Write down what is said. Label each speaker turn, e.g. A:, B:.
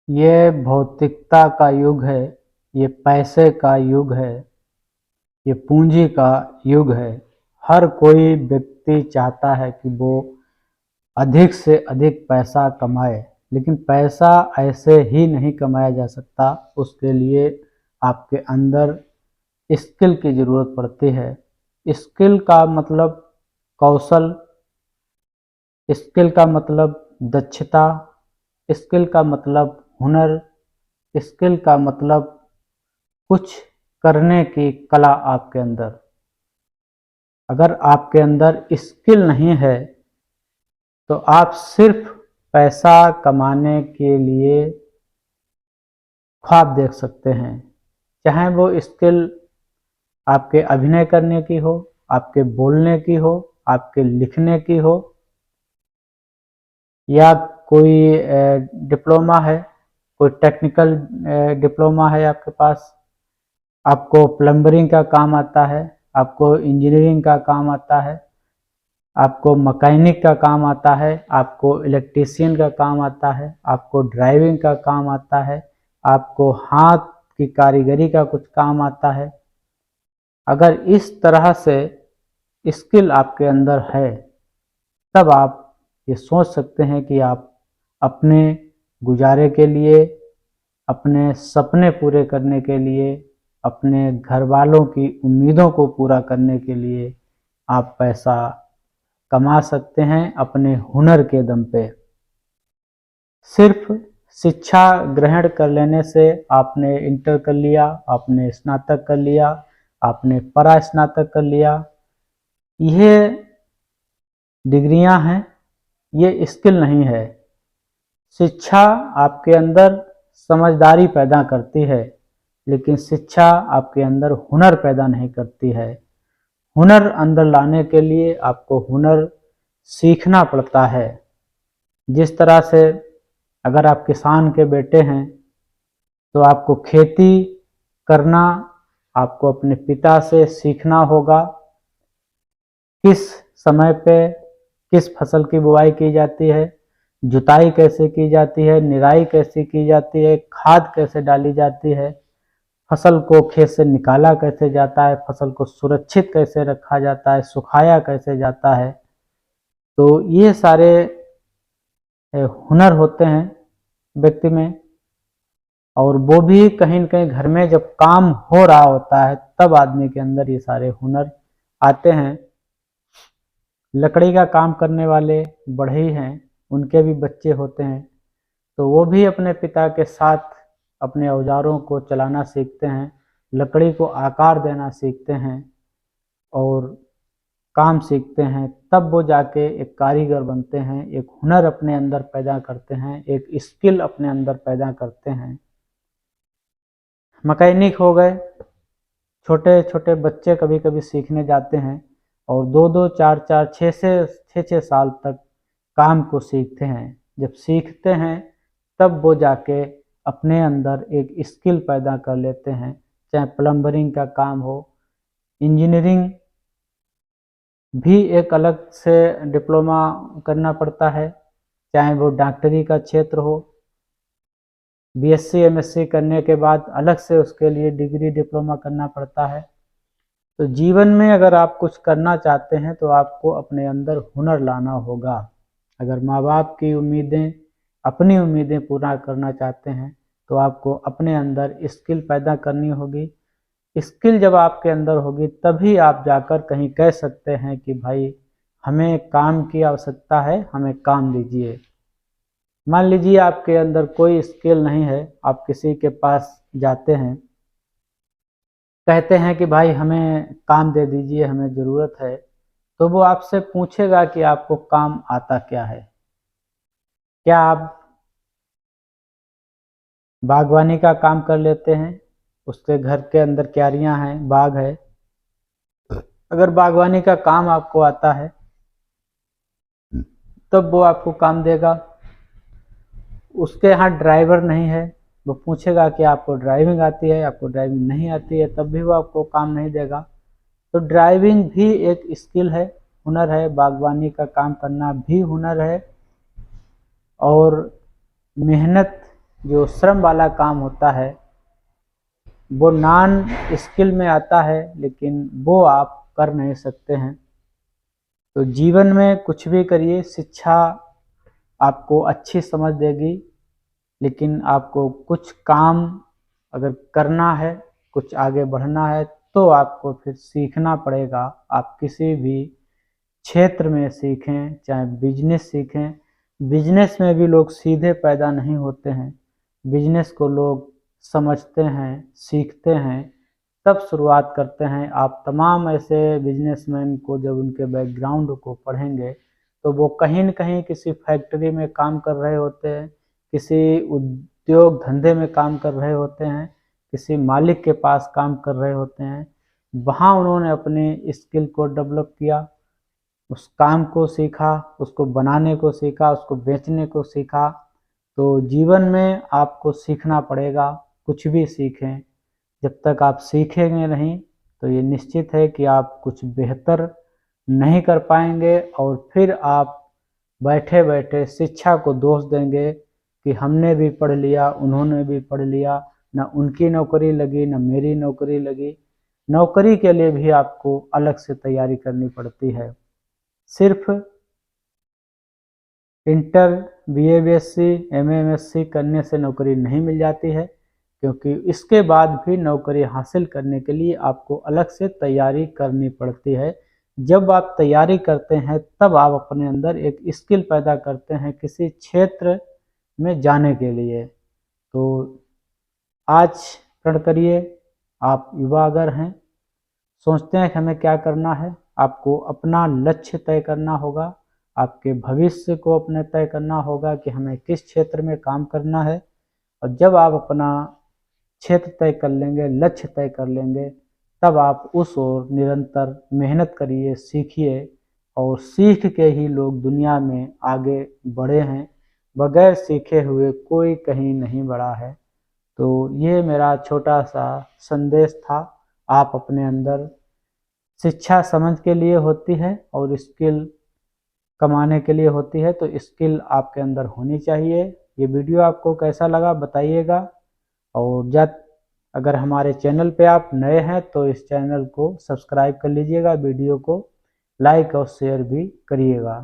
A: ये भौतिकता का युग है, ये पैसे का युग है, ये पूंजी का युग है। हर कोई व्यक्ति चाहता है कि वो अधिक से अधिक पैसा कमाए, लेकिन पैसा ऐसे ही नहीं कमाया जा सकता। उसके लिए आपके अंदर स्किल की ज़रूरत पड़ती है। स्किल का मतलब कौशल, स्किल का मतलब दक्षता, स्किल का मतलब हुनर, स्किल का मतलब कुछ करने की कला आपके अंदर। अगर आपके अंदर स्किल नहीं है तो आप सिर्फ पैसा कमाने के लिए ख्वाब देख सकते हैं, चाहे वो स्किल आपके अभिनय करने की हो, आपके बोलने की हो, आपके लिखने की हो, या कोई डिप्लोमा है, कोई टेक्निकल डिप्लोमा है आपके पास, आपको प्लम्बरिंग का काम आता है, आपको इंजीनियरिंग का काम आता है, आपको मैकेनिक का काम आता है, आपको इलेक्ट्रीशियन का काम आता है, आपको ड्राइविंग का काम आता है, आपको हाथ की कारीगरी का कुछ काम आता है। अगर इस तरह से स्किल आपके अंदर है, तब आप ये सोच सकते हैं कि आप अपने गुजारे के लिए, अपने सपने पूरे करने के लिए, अपने घर वालों की उम्मीदों को पूरा करने के लिए आप पैसा कमा सकते हैं अपने हुनर के दम पे। सिर्फ शिक्षा ग्रहण कर लेने से, आपने इंटर कर लिया, आपने स्नातक कर लिया, आपने परा स्नातक कर लिया, यह डिग्रियां हैं, ये स्किल नहीं है। शिक्षा आपके अंदर समझदारी पैदा करती है, लेकिन शिक्षा आपके अंदर हुनर पैदा नहीं करती है। हुनर अंदर लाने के लिए आपको हुनर सीखना पड़ता है। जिस तरह से अगर आप किसान के बेटे हैं तो आपको खेती करना, आपको अपने पिता से सीखना होगा। किस समय पे किस फसल की बुवाई की जाती है, जुताई कैसे की जाती है, निराई कैसे की जाती है, खाद कैसे डाली जाती है, फसल को खेत से निकाला कैसे जाता है, फसल को सुरक्षित कैसे रखा जाता है, सुखाया कैसे जाता है। तो ये सारे हुनर होते हैं व्यक्ति में, और वो भी कहीं न कहीं घर में जब काम हो रहा होता है तब आदमी के अंदर ये सारे हुनर आते हैं। लकड़ी का काम करने वाले बढ़ई हैं, उनके भी बच्चे होते हैं, तो वो भी अपने पिता के साथ अपने औजारों को चलाना सीखते हैं, लकड़ी को आकार देना सीखते हैं और काम सीखते हैं। तब वो जाके एक कारीगर बनते हैं, एक हुनर अपने अंदर पैदा करते हैं, एक स्किल अपने अंदर पैदा करते हैं। मैकेनिक हो गए, छोटे छोटे बच्चे कभी कभी सीखने जाते हैं और 2-2, 4-4, 6-6 साल तक काम को सीखते हैं। जब सीखते हैं तब वो जाके अपने अंदर एक स्किल पैदा कर लेते हैं, चाहे प्लम्बरिंग का काम हो, इंजीनियरिंग भी एक अलग से डिप्लोमा करना पड़ता है, चाहे वो डॉक्टरी का क्षेत्र हो, बीएससी एमएससी करने के बाद अलग से उसके लिए डिग्री डिप्लोमा करना पड़ता है। तो जीवन में अगर आप कुछ करना चाहते हैं तो आपको अपने अंदर हुनर लाना होगा। अगर माँ बाप की उम्मीदें, अपनी उम्मीदें पूरा करना चाहते हैं तो आपको अपने अंदर स्किल पैदा करनी होगी। स्किल जब आपके अंदर होगी तभी आप जाकर कहीं कह सकते हैं कि भाई हमें काम की आवश्यकता है, हमें काम दीजिए। मान लीजिए आपके अंदर कोई स्किल नहीं है, आप किसी के पास जाते हैं, कहते हैं कि भाई हमें काम दे दीजिए, हमें ज़रूरत है, तो वो आपसे पूछेगा कि आपको काम आता क्या है। क्या आप बागवानी का काम कर लेते हैं, उसके घर के अंदर क्यारियां हैं, बाग है, अगर बागवानी का काम आपको आता है तब वो आपको काम देगा। उसके यहाँ ड्राइवर नहीं है, वो पूछेगा कि आपको ड्राइविंग आती है, आपको ड्राइविंग नहीं आती है, तब भी वो आपको काम नहीं देगा। तो ड्राइविंग भी एक स्किल है, हुनर है, बागवानी का काम करना भी हुनर है, और मेहनत जो श्रम वाला काम होता है वो नॉन स्किल में आता है, लेकिन वो आप कर नहीं सकते हैं। तो जीवन में कुछ भी करिए, शिक्षा आपको अच्छी समझ देगी, लेकिन आपको कुछ काम अगर करना है, कुछ आगे बढ़ना है, तो आपको फिर सीखना पड़ेगा। आप किसी भी क्षेत्र में सीखें, चाहे बिजनेस सीखें, बिजनेस में भी लोग सीधे पैदा नहीं होते हैं। बिजनेस को लोग समझते हैं, सीखते हैं, तब शुरुआत करते हैं। आप तमाम ऐसे बिजनेसमैन को जब उनके बैकग्राउंड को पढ़ेंगे तो वो कहीं न कहीं किसी फैक्ट्री में काम कर रहे होते हैं, किसी उद्योग धंधे में काम कर रहे होते हैं, किसी मालिक के पास काम कर रहे होते हैं। वहाँ उन्होंने अपनी स्किल को डेवलप किया, उस काम को सीखा, उसको बनाने को सीखा, उसको बेचने को सीखा। तो जीवन में आपको सीखना पड़ेगा, कुछ भी सीखें। जब तक आप सीखेंगे नहीं तो ये निश्चित है कि आप कुछ बेहतर नहीं कर पाएंगे, और फिर आप बैठे बैठे शिक्षा को दोष देंगे कि हमने भी पढ़ लिया, उन्होंने भी पढ़ लिया, ना उनकी नौकरी लगी, ना मेरी नौकरी लगी। नौकरी के लिए भी आपको अलग से तैयारी करनी पड़ती है। सिर्फ inter, BA, BSc, MA, MSc करने से नौकरी नहीं मिल जाती है, क्योंकि इसके बाद भी नौकरी हासिल करने के लिए आपको अलग से तैयारी करनी पड़ती है। जब आप तैयारी करते हैं तब आप अपने अंदर एक स्किल पैदा करते हैं किसी क्षेत्र में जाने के लिए। तो आज प्रण करिए, आप युवा अगर हैं, सोचते हैं कि हमें क्या करना है, आपको अपना लक्ष्य तय करना होगा, आपके भविष्य को अपने तय करना होगा कि हमें किस क्षेत्र में काम करना है। और जब आप अपना क्षेत्र तय कर लेंगे, लक्ष्य तय कर लेंगे, तब आप उस ओर निरंतर मेहनत करिए, सीखिए। और सीख के ही लोग दुनिया में आगे बढ़े हैं, बगैर सीखे हुए कोई कहीं नहीं बढ़ा है। तो ये मेरा छोटा सा संदेश था। आप अपने अंदर, शिक्षा समझ के लिए होती है और स्किल कमाने के लिए होती है, तो स्किल आपके अंदर होनी चाहिए। ये वीडियो आपको कैसा लगा बताइएगा। और जब अगर हमारे चैनल पे आप नए हैं तो इस चैनल को सब्सक्राइब कर लीजिएगा, वीडियो को लाइक और शेयर भी करिएगा।